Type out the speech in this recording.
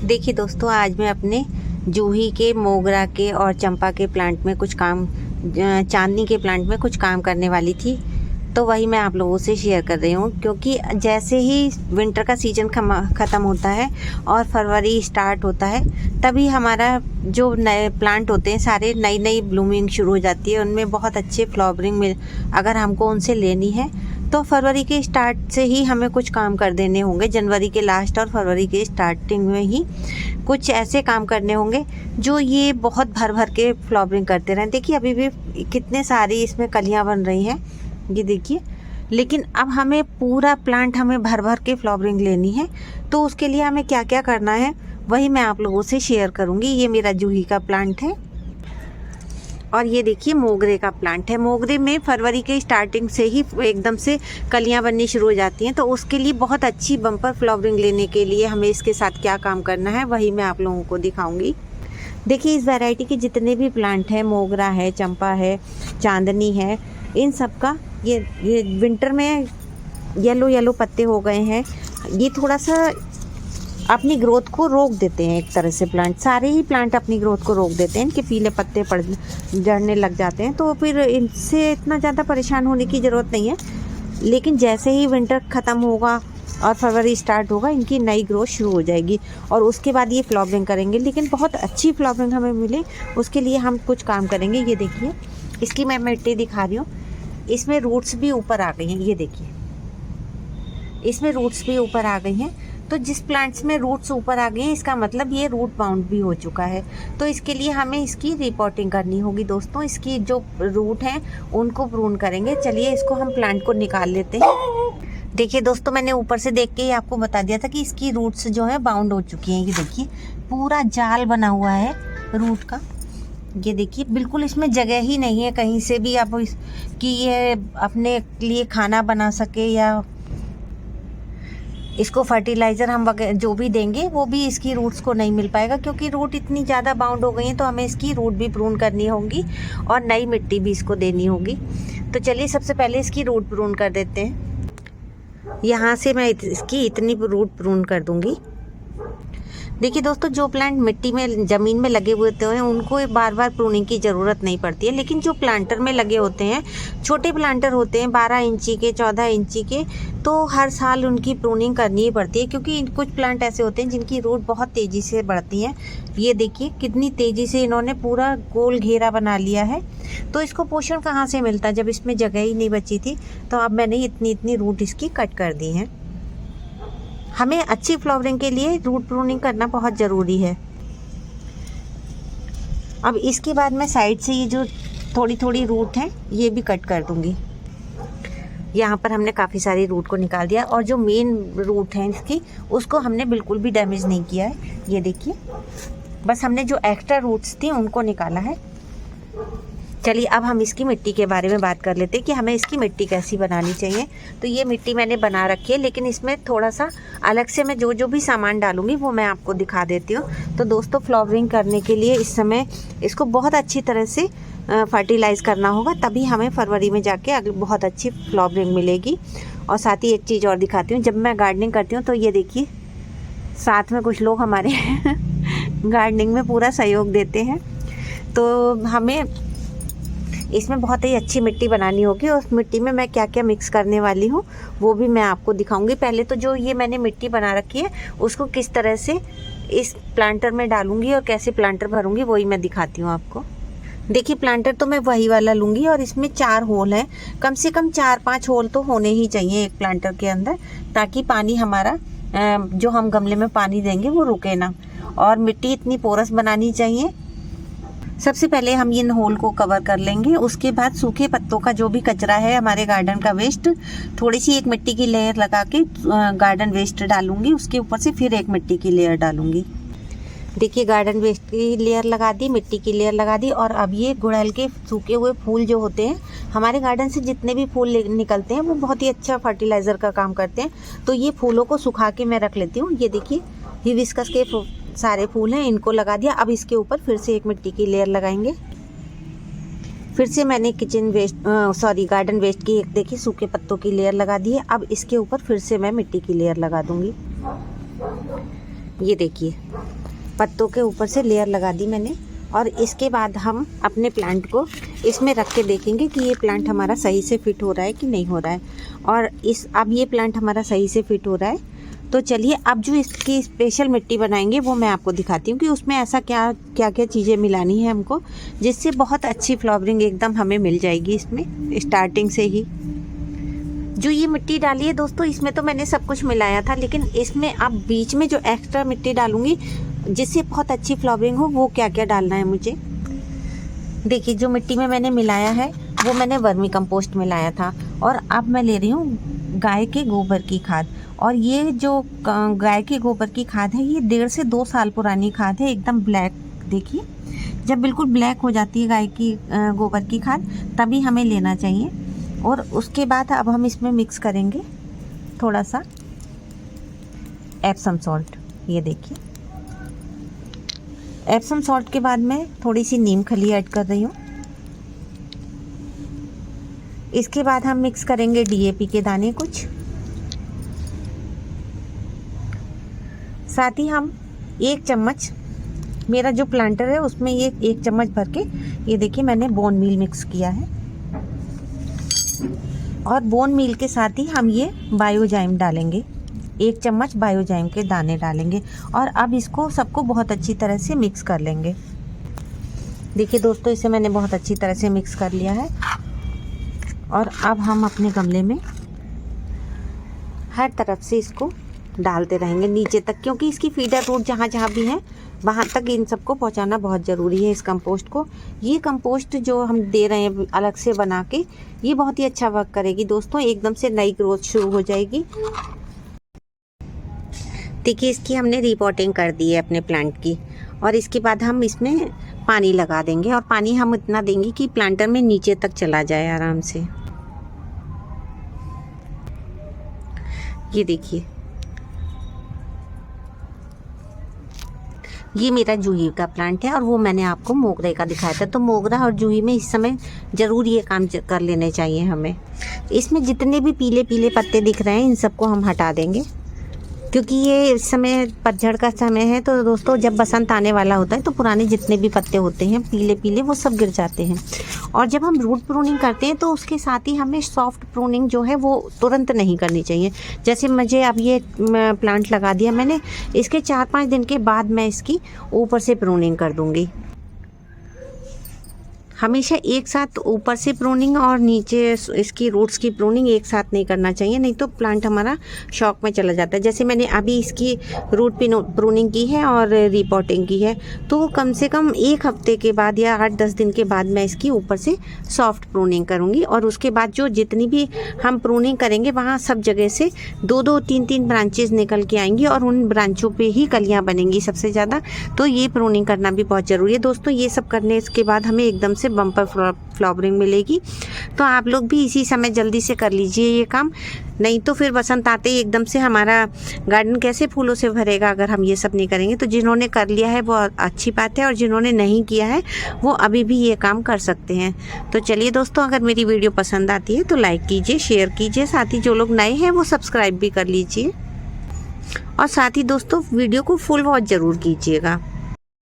देखिए दोस्तों, आज मैं अपने जूही के, मोगरा के और चंपा के प्लांट में कुछ काम, चांदनी के प्लांट में कुछ काम करने वाली थी। तो वही मैं आप लोगों से शेयर कर रही हूँ, क्योंकि जैसे ही विंटर का सीज़न ख़त्म होता है और फरवरी स्टार्ट होता है, तभी हमारा जो नए प्लांट होते हैं सारे नई नई ब्लूमिंग शुरू हो जाती है। उनमें बहुत अच्छे फ्लावरिंग अगर हमको उनसे लेनी है तो फरवरी के स्टार्ट से ही हमें कुछ काम कर देने होंगे। जनवरी के लास्ट और फरवरी के स्टार्टिंग में ही कुछ ऐसे काम करने होंगे जो ये बहुत भर भर के फ्लावरिंग करते रहें। देखिए अभी भी कितने सारी इसमें कलियां बन रही हैं, ये देखिए। लेकिन अब हमें पूरा प्लांट हमें भर भर के फ्लावरिंग लेनी है, तो उसके लिए हमें क्या क्या करना है वही मैं आप लोगों से शेयर करूँगी। ये मेरा जूही का प्लांट है और ये देखिए मोगरे का प्लांट है। मोगरे में फरवरी के स्टार्टिंग से ही एकदम से कलियां बननी शुरू हो जाती हैं, तो उसके लिए बहुत अच्छी बम्पर फ्लावरिंग लेने के लिए हमें इसके साथ क्या काम करना है वही मैं आप लोगों को दिखाऊंगी। देखिए इस वैरायटी के जितने भी प्लांट हैं, मोगरा है, चंपा है, चांदनी है, इन सब का ये विंटर में येलो येलो पत्ते हो गए हैं। ये थोड़ा सा अपनी ग्रोथ को रोक देते हैं, एक तरह से प्लांट, सारे ही प्लांट अपनी ग्रोथ को रोक देते हैं। इनके पीले पत्ते झड़ने लग जाते हैं, तो फिर इनसे इतना ज़्यादा परेशान होने की ज़रूरत नहीं है। लेकिन जैसे ही विंटर ख़त्म होगा और फरवरी स्टार्ट होगा, इनकी नई ग्रोथ शुरू हो जाएगी और उसके बाद ये फ्लावरिंग करेंगे। लेकिन बहुत अच्छी फ्लावरिंग हमें मिले उसके लिए हम कुछ काम करेंगे। ये देखिए, इसकी मैं मिट्टी दिखा रही हूँ। इसमें रूट्स भी ऊपर आ गई हैं, ये देखिए, इसमें रूट्स भी ऊपर आ गई हैं। तो जिस प्लांट्स में रूट्स ऊपर आ गए हैं, इसका मतलब ये रूट बाउंड भी हो चुका है। तो इसके लिए हमें इसकी रिपोर्टिंग करनी होगी दोस्तों। इसकी जो रूट हैं उनको प्रून करेंगे। चलिए इसको हम प्लांट को निकाल लेते हैं। देखिए दोस्तों, मैंने ऊपर से देख के ही आपको बता दिया था कि इसकी रूट्स जो है बाउंड हो चुकी हैं। ये देखिए पूरा जाल बना हुआ है रूट का। ये देखिए बिल्कुल इसमें जगह ही नहीं है कहीं से भी आप कि ये अपने लिए खाना बना सके या इसको फर्टिलाइज़र हम जो भी देंगे वो भी इसकी रूट्स को नहीं मिल पाएगा, क्योंकि रूट इतनी ज़्यादा बाउंड हो गई हैं। तो हमें इसकी रूट भी प्रून करनी होगी और नई मिट्टी भी इसको देनी होगी। तो चलिए सबसे पहले इसकी रूट प्रून कर देते हैं। यहाँ से मैं इसकी इतनी रूट प्रून कर दूँगी। देखिए दोस्तों, जो प्लांट मिट्टी में, ज़मीन में लगे हुए होते हैं उनको बार बार प्रूनिंग की ज़रूरत नहीं पड़ती है। लेकिन जो प्लांटर में लगे होते हैं, छोटे प्लांटर होते हैं 12 इंची के, 14 इंची के, तो हर साल उनकी प्रूनिंग करनी ही पड़ती है, क्योंकि कुछ प्लांट ऐसे होते हैं जिनकी रूट बहुत तेज़ी से बढ़ती हैं। ये देखिए कितनी तेज़ी से इन्होंने पूरा गोल घेरा बना लिया है। तो इसको पोषण कहाँ से मिलता, जब इसमें जगह ही नहीं बची थी। तो अब मैंने इतनी रूट इसकी कट कर दी हैं। हमें अच्छी फ्लावरिंग के लिए रूट प्रूनिंग करना बहुत ज़रूरी है। अब इसके बाद मैं साइड से ये जो थोड़ी थोड़ी रूट हैं ये भी कट कर दूंगी। यहाँ पर हमने काफ़ी सारी रूट को निकाल दिया और जो मेन रूट है इसकी, उसको हमने बिल्कुल भी डैमेज नहीं किया है। ये देखिए, बस हमने जो एक्स्ट्रा रूट्स थी उनको निकाला है। चलिए अब हम इसकी मिट्टी के बारे में बात कर लेते हैं कि हमें इसकी मिट्टी कैसी बनानी चाहिए। तो ये मिट्टी मैंने बना रखी है, लेकिन इसमें थोड़ा सा अलग से मैं जो जो भी सामान डालूंगी वो मैं आपको दिखा देती हूँ। तो दोस्तों, फ्लावरिंग करने के लिए इस समय इसको बहुत अच्छी तरह से फर्टिलाइज़ करना होगा, तभी हमें फरवरी में जाके अगले बहुत अच्छी फ्लावरिंग मिलेगी। और साथ ही एक चीज़ और दिखाती हूँ, जब मैं गार्डनिंग करती हूँ तो ये देखिए साथ में कुछ लोग हमारे गार्डनिंग में पूरा सहयोग देते हैं। तो हमें इसमें बहुत ही अच्छी मिट्टी बनानी होगी और उस मिट्टी में मैं क्या क्या मिक्स करने वाली हूँ वो भी मैं आपको दिखाऊंगी। पहले तो जो ये मैंने मिट्टी बना रखी है उसको किस तरह से इस प्लांटर में डालूंगी और कैसे प्लांटर भरूंगी वही मैं दिखाती हूँ आपको। देखिए प्लांटर तो मैं वही वाला लूँगी और इसमें 4 होल हैं। कम से कम 4-5 होल तो होने ही चाहिए एक प्लांटर के अंदर, ताकि पानी हमारा जो हम गमले में पानी देंगे वो रुके ना। और मिट्टी इतनी पोरस बनानी चाहिए। सबसे पहले हम इन होल को कवर कर लेंगे। उसके बाद सूखे पत्तों का जो भी कचरा है, हमारे गार्डन का वेस्ट, थोड़ी सी एक मिट्टी की लेयर लगा के गार्डन वेस्ट डालूंगी। उसके ऊपर से फिर एक मिट्टी की लेयर डालूंगी। देखिए गार्डन वेस्ट की लेयर लगा दी, मिट्टी की लेयर लगा दी। और अब ये गुड़हल के सूखे हुए फूल जो होते हैं, हमारे गार्डन से जितने भी फूल निकलते हैं वो बहुत ही अच्छा फर्टिलाइज़र का काम करते हैं। तो ये फूलों को सुखा के मैं रख लेती हूँ। ये देखिए हिबिस्कस के सारे फूल हैं, इनको लगा दिया। अब इसके ऊपर फिर से एक मिट्टी की लेयर लगाएंगे। फिर से मैंने गार्डन वेस्ट की एक देखिए सूखे पत्तों की लेयर लगा दी है। अब इसके ऊपर फिर से मैं मिट्टी की लेयर लगा दूंगी। ये देखिए पत्तों के ऊपर से लेयर लगा दी मैंने। और इसके बाद हम अपने प्लांट को इसमें रख के देखेंगे कि ये प्लांट हमारा सही से फिट हो रहा है कि नहीं हो रहा है। और अब ये प्लांट हमारा सही से फिट हो रहा है। तो चलिए अब जो इसकी स्पेशल मिट्टी बनाएंगे वो मैं आपको दिखाती हूँ कि उसमें ऐसा क्या क्या चीज़ें मिलानी है हमको, जिससे बहुत अच्छी फ्लावरिंग एकदम हमें मिल जाएगी इसमें स्टार्टिंग से ही। जो ये मिट्टी डाली है दोस्तों, इसमें तो मैंने सब कुछ मिलाया था, लेकिन इसमें अब बीच में जो एक्स्ट्रा मिट्टी डालूंगी जिससे बहुत अच्छी फ्लावरिंग हो, वो क्या क्या डालना है मुझे। देखिए जो मिट्टी में मैंने मिलाया है वो मैंने वर्मी कंपोस्ट मिलाया था। और अब मैं ले रही हूँ गाय के गोबर की खाद। और ये जो गाय के गोबर की खाद है ये 1.5 से 2 साल पुरानी खाद है, एकदम ब्लैक। देखिए जब बिल्कुल ब्लैक हो जाती है गाय की गोबर की खाद तभी हमें लेना चाहिए। और उसके बाद अब हम इसमें मिक्स करेंगे थोड़ा सा एप्सम सॉल्ट। ये देखिए एप्सम सॉल्ट के बाद मैं थोड़ी सी नीम खली ऐड कर रही हूँ। इसके बाद हम मिक्स करेंगे DAP के दाने कुछ, साथ ही हम 1 चम्मच, मेरा जो प्लांटर है उसमें ये 1 चम्मच भर के ये देखिए मैंने बोन मील मिक्स किया है। और बोन मील के साथ ही हम ये बायोजाइम डालेंगे, 1 चम्मच बायोजाइम के दाने डालेंगे। और अब इसको सबको बहुत अच्छी तरह से मिक्स कर लेंगे। देखिए दोस्तों इसे मैंने बहुत अच्छी तरह से मिक्स कर लिया है। और अब हम अपने गमले में हर तरफ से इसको डालते रहेंगे नीचे तक, क्योंकि इसकी फीडर रूट जहाँ जहाँ भी है वहाँ तक इन सबको पहुँचाना बहुत ज़रूरी है इस कंपोस्ट को। ये कंपोस्ट जो हम दे रहे हैं अलग से बना के, ये बहुत ही अच्छा वर्क करेगी दोस्तों, एकदम से नई ग्रोथ शुरू हो जाएगी। देखिए इसकी हमने रिपोर्टिंग कर दी है अपने प्लांट की। और इसके बाद हम इसमें पानी लगा देंगे। और पानी हम इतना देंगे कि प्लांटर में नीचे तक चला जाए आराम से। ये देखिए ये मेरा जूही का प्लांट है और वो मैंने आपको मोगरे का दिखाया था। तो मोगरा और जूही में इस समय ज़रूर ये काम कर लेने चाहिए हमें। इसमें जितने भी पीले पीले पत्ते दिख रहे हैं इन सबको हम हटा देंगे, क्योंकि ये इस समय पतझड़ का समय है। तो दोस्तों जब बसंत आने वाला होता है तो पुराने जितने भी पत्ते होते हैं पीले पीले वो सब गिर जाते हैं। और जब हम रूट प्रूनिंग करते हैं तो उसके साथ ही हमें सॉफ्ट प्रूनिंग जो है वो तुरंत नहीं करनी चाहिए। जैसे मुझे अब ये प्लांट लगा दिया मैंने, इसके 4-5 दिन के बाद मैं इसकी ऊपर से प्रूनिंग कर दूँगी। हमेशा एक साथ ऊपर से प्रूनिंग और नीचे इसकी रूट्स की प्रूनिंग एक साथ नहीं करना चाहिए, नहीं तो प्लांट हमारा शॉक में चला जाता है। जैसे मैंने अभी इसकी रूट प्रूनिंग की है और रिपोर्टिंग की है, तो कम से कम 1 हफ्ते के बाद या 8-10 दिन के बाद मैं इसकी ऊपर से सॉफ्ट प्रूनिंग करूँगी। और उसके बाद जो जितनी भी हम प्रूनिंग करेंगे वहाँ सब जगह से 2-2, 3-3 ब्रांचेज निकल के आएंगी और उन ब्रांचों पे ही कलियाँ बनेंगी सबसे ज़्यादा। तो ये प्रूनिंग करना भी बहुत ज़रूरी है दोस्तों। ये सब करने के बाद हमें एकदम से बम्पर फ्लावरिंग मिलेगी। तो आप लोग भी इसी समय जल्दी से कर लीजिए ये काम, नहीं तो फिर बसंत आते ही एकदम से हमारा गार्डन कैसे फूलों से भरेगा अगर हम ये सब नहीं करेंगे। तो जिन्होंने कर लिया है वो अच्छी बात है, और जिन्होंने नहीं किया है वो अभी भी ये काम कर सकते हैं। तो चलिए दोस्तों, अगर मेरी वीडियो पसंद आती है तो लाइक कीजिए, शेयर कीजिए, साथ ही जो लोग नए हैं वो सब्सक्राइब भी कर लीजिए। और साथ ही दोस्तों वीडियो को फुल वॉच ज़रूर कीजिएगा।